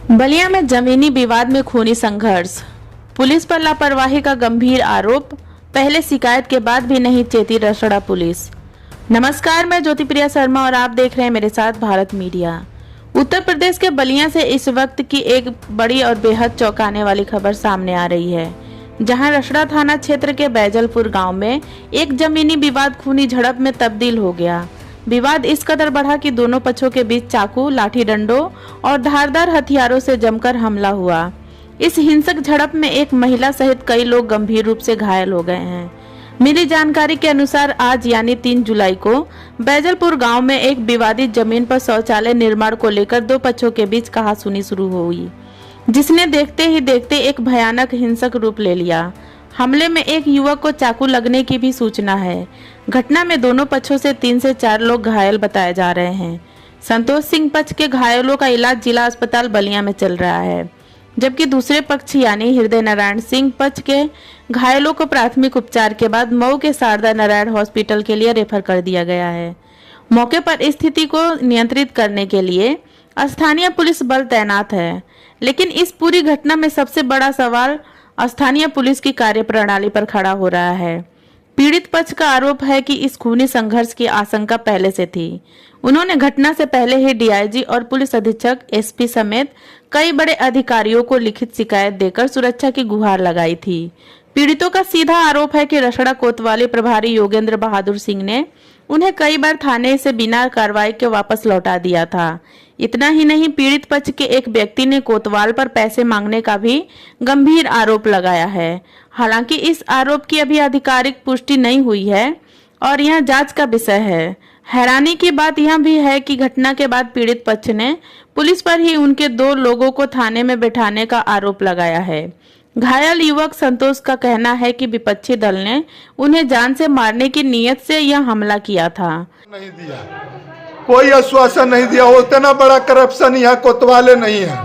बलिया में जमीनी विवाद में खूनी संघर्ष, पुलिस पर लापरवाही का गंभीर आरोप, पहले शिकायत के बाद भी नहीं चेती रसड़ा पुलिस। नमस्कार, मैं ज्योतिप्रिया शर्मा और आप देख रहे हैं मेरे साथ भारत मीडिया। उत्तर प्रदेश के बलिया से इस वक्त की एक बड़ी और बेहद चौंकाने वाली खबर सामने आ रही है, जहां रसड़ा थाना क्षेत्र के बैजलपुर गांव में एक जमीनी विवाद खूनी झड़प में तब्दील हो गया। विवाद इस कदर बढ़ा कि दोनों पक्षों के बीच चाकू, लाठी डंडों और धारदार हथियारों से जमकर हमला हुआ। इस हिंसक झड़प में एक महिला सहित कई लोग गंभीर रूप से घायल हो गए हैं। मिली जानकारी के अनुसार आज यानी 3 जुलाई को बैजलपुर गांव में एक विवादित जमीन पर शौचालय निर्माण को लेकर दो पक्षों के बीच कहासुनी शुरू हुई, जिसने देखते ही देखते एक भयानक हिंसक रूप ले लिया। हमले में एक युवक को चाकू लगने की भी सूचना है। घटना में दोनों पक्षों से 3 से 4 लोग घायल बताए जा रहे हैं। संतोष सिंह पक्ष के घायलों का इलाज जिला अस्पताल बलिया में चल रहा है, जबकि दूसरे पक्ष यानी हृदय नारायण सिंह पक्ष के घायलों को प्राथमिक उपचार के बाद मऊ के शारदा नारायण हॉस्पिटल के लिए रेफर कर दिया गया है। मौके पर स्थिति को नियंत्रित करने के लिए स्थानीय पुलिस बल तैनात है, लेकिन इस पूरी घटना में सबसे बड़ा सवाल स्थानीय पुलिस की कार्यप्रणाली पर खड़ा हो रहा है। पीड़ित पक्ष का आरोप है कि इस खूनी संघर्ष की आशंका पहले से थी। उन्होंने घटना से पहले ही डीआईजी और पुलिस अधीक्षक, एसपी समेत कई बड़े अधिकारियों को लिखित शिकायत देकर सुरक्षा की गुहार लगाई थी। पीड़ितों का सीधा आरोप है कि रसड़ा कोतवाली प्रभारी योगेंद्र बहादुर सिंह ने उन्हें कई बार थाने से बिना कार्रवाई के वापस लौटा दिया था। इतना ही नहीं, पीड़ित पक्ष के एक व्यक्ति ने कोतवाल पर पैसे मांगने का भी गंभीर आरोप लगाया है। हालांकि इस आरोप की अभी आधिकारिक पुष्टि नहीं हुई है और यह जांच का विषय है। हैरानी की बात यह भी है कि घटना के बाद पीड़ित पक्ष ने पुलिस पर ही उनके 2 लोगों को थाने में बैठाने का आरोप लगाया है। घायल युवक संतोष का कहना है कि विपक्षी दल ने उन्हें जान से मारने की नीयत से यह हमला किया था। नहीं दिया, कोई आश्वासन नहीं दिया। उतना बड़ा करप्शन यहाँ कोतवाले नहीं है,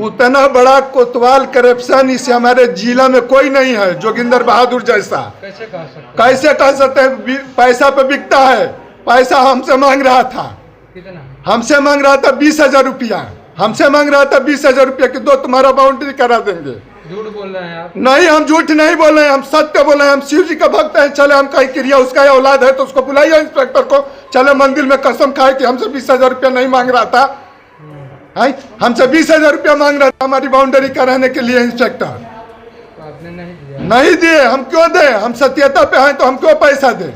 उतना बड़ा कोतवाल करप्शन इस हमारे जिला में कोई नहीं है जोगिंदर बहादुर जैसा। कैसे कह सकते हैं? पैसा पे बिकता है। पैसा हमसे मांग रहा था, हमसे मांग रहा था 20,000 रुपया, हमसे मांग रहा था 20,000 रुपया कि दो तुम्हारा बाउंड्री करा देंगे। झूठ बोल रहे हैं आप? नहीं, हम झूठ नहीं बोल रहे हैं, हम सत्य बोल रहे हैं। हम शिव जी का भक्त हैं। चले, हम कहीं क्रिया उसका औलाद है तो उसको बुलाइए इंस्पेक्टर को। चले मंदिर में कसम खाए कि हमसे 20,000 रुपया नहीं मांग रहा था, हमसे 20,000 रुपया मांग रहा था हमारी बाउंड्री कराने के लिए इंस्पेक्टर। आपने नहीं दिए। हम क्यों दें? हम सत्यता पे हैं तो हम क्यों पैसा दें?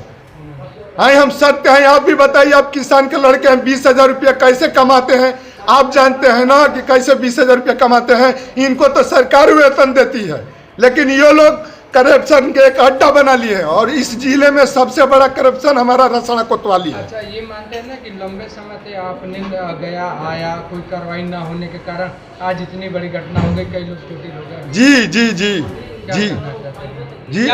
हम सत्य हैं। आप भी बताइए, आप किसान के लड़के हैं, 20,000 रुपया कैसे कमाते हैं? आप जानते हैं ना कि कैसे 20,000 रुपया कमाते हैं। इनको तो सरकार वेतन देती है, लेकिन ये लोग करप्शन के एक अड्डा बना लिए हैं और इस जिले में सबसे बड़ा करप्शन हमारा रसड़ा कोतवाली है। अच्छा, ये मानते हैं ना कि लंबे समय से आप नींद गया आया, कोई कार्रवाई ना होने के कारण आज इतनी बड़ी घटना हो गई, कई लोग चोटिल हो गए। जी जी जी जी जी,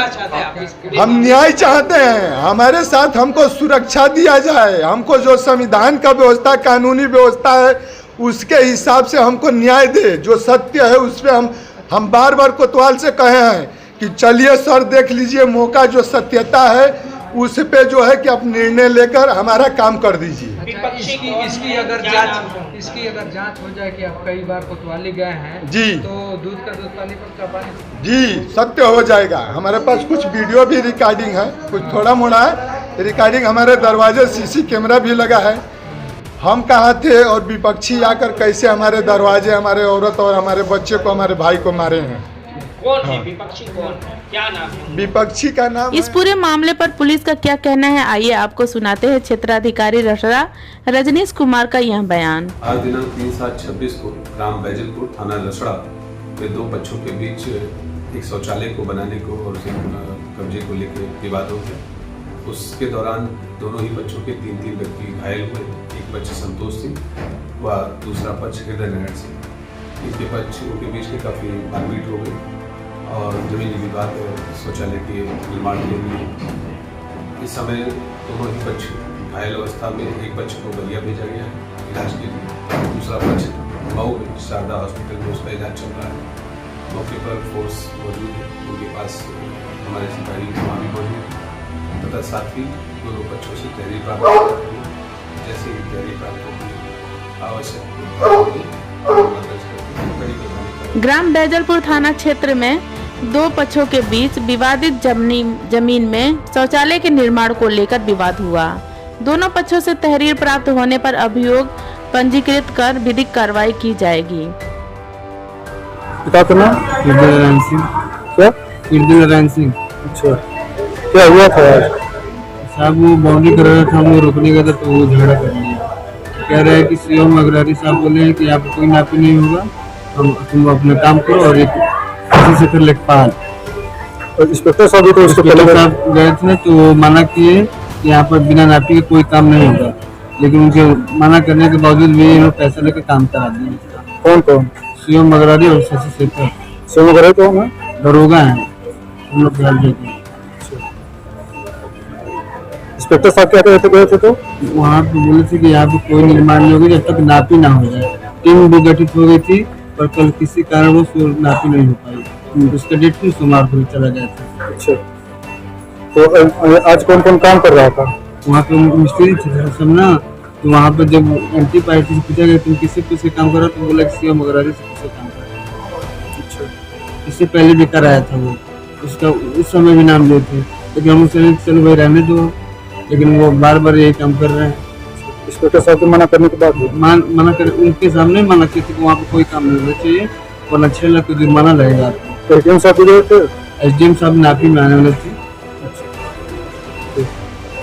हम न्याय चाहते हैं। हमारे साथ हमको सुरक्षा दिया जाए। हमको जो संविधान का व्यवस्था, कानूनी व्यवस्था है, उसके हिसाब से हमको न्याय दे। जो सत्य है उस पर हम बार बार कोतवाल से कहे हैं कि चलिए सर, देख लीजिए मौका, जो सत्यता है उस पे जो है कि आप निर्णय लेकर हमारा काम कर दीजिए। अच्छा, इसकी अगर जांच हो जाए कि आप कई बार कोतवाली गए हैं जी, तो दूध का दूध पानी का पानी जी सत्य हो जाएगा। हमारे पास कुछ वीडियो भी रिकॉर्डिंग है, कुछ थोड़ा मोड़ा है रिकॉर्डिंग। हमारे दरवाजे सीसी कैमरा भी लगा है। हम कहाँ थे और विपक्षी आकर कैसे हमारे दरवाजे, हमारे औरत और हमारे बच्चे को, हमारे भाई को मारे हैं। कौन है विपक्षी? कौन है? क्या नाम है विपक्षी का? नाम इस पूरे मामले पर पुलिस का क्या कहना है, आइए आपको सुनाते हैं क्षेत्राधिकारी रसड़ा रजनीश कुमार का यह बयान। आज दिनांक 3/7/26 को ग्राम बैजलपुर थाना रसड़ा में 2 पक्षों के बीच एक शौचालय को बनाने को और कब्जे को लेकर विवाद हो गया। उसके दौरान दोनों ही पक्षों के 3 व्यक्ति घायल हुए। एक पक्ष संतोष सिंह व दूसरा पक्ष हृदय नारायण सिंह। इनके पक्ष उनके बीच में काफ़ी मारपीट हो गई और जमीनी विवाद शौचालय के निर्माण के लिए इस समय दोनों ही पक्ष घायल अवस्था में। एक पक्ष को बलिया भेजा गया है इलाज के लिए, दूसरा पक्ष मऊ में शारदा हॉस्पिटल में उसका इलाज चल रहा है। मौके पर फोर्स मौजूद है, उनके पास हमारे सिपाही वहाँ भी मौजूद है तथा साथ ही दोनों पक्षों से तहरीर प्राप्त जैसे ही तहरीर प्राप्त होगी आवश्यक ग्राम बैजलपुर थाना क्षेत्र में दो पक्षों के बीच विवादित जमीन में शौचालय के निर्माण को लेकर विवाद हुआ। दोनों पक्षों से तहरीर प्राप्त होने पर अभियोग पंजीकृत कर विधिक कार्रवाई की जाएगी। पिता का नाम नारायण सिंह। क्या? नारायण सिंह। अच्छा, क्या हुआ था आज? साहब वो बाउंड्री कर रहा था, वो रोकने का था तो वो झगड़ा कर लिया। कह रहा है कि सीओ अग्रवारी साहब बोले हैं कि यहाँ पे कोई नापी नहीं होगा, तुम अपना काम करो और एक किसी से कर लेखपाल। और इंस्पेक्टर साहब भी तो उसको पहले साहब गए थे तो वो मना किए कि यहाँ पर बिना नापी के कोई काम नहीं होगा, लेकिन उनके मना करने के बावजूद भी ये लोग पैसा लेकर काम करा दिए। कौन कौन? सीओ अग्रवारी और शशि शेखर। सीओ अग्रवारी कौन है? दरोगा है हम लोग ध्यान देते। इंस्पेक्टर साहब क्या कहते गए थे तो? वहाँ पे बोले थे कि यहाँ पे कोई निर्माण नहीं होगा जब तक नापी ना हो जाए। टीम भी गठित हो गई थी पर कल किसी कारणवश नापी नहीं हो पाई। उसका डेट भी सोमवार को चला गया था। अच्छा, तो आज कौन कौन काम कर रहा था? वहाँ पे मिस्त्री थे सब ना, तो वहाँ पे जब एंटी पार्टी से पूछा गया तुम किससे काम कर रहा, तो बोला सीओ अग्रवारी से किससे काम कर रहा। अच्छा, इससे पहले भी कराया था वो, उसका उस समय भी नाम लिए थे, लेकिन हम उसने चलो भाई रहने दो, लेकिन वो बार बार यही काम कर रहे हैं। इंस्पेक्टर साहब के मना करने के बाद मना कर उनके सामने मना किया कि वहाँ पे कोई काम नहीं होना चाहिए वरना 6 लाख का जुर्माना लगेगा आपको। एसडीएम साहब भी थे? एसडीएम साहब नापी में आने वाले थे।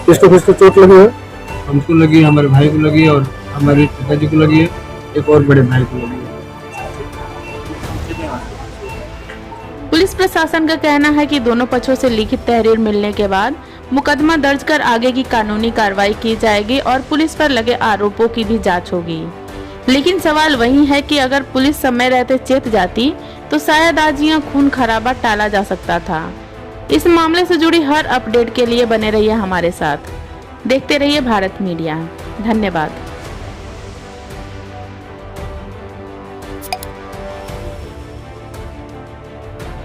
किसको चोट लगी है? हमको लगी, हमारे भाई को लगी और हमारे पिताजी को लगी है, एक और बड़े भाई को लगी है। पुलिस प्रशासन का कहना है कि दोनों पक्षों से लिखित तहरीर मिलने के बाद मुकदमा दर्ज कर आगे की कानूनी कार्रवाई की जाएगी और पुलिस पर लगे आरोपों की भी जांच होगी। लेकिन सवाल वही है कि अगर पुलिस समय रहते चेत जाती तो शायद आज यह खून खराबा टाला जा सकता था। इस मामले से जुड़ी हर अपडेट के लिए बने रहिए हमारे साथ, देखते रहिए भारत मीडिया। धन्यवाद।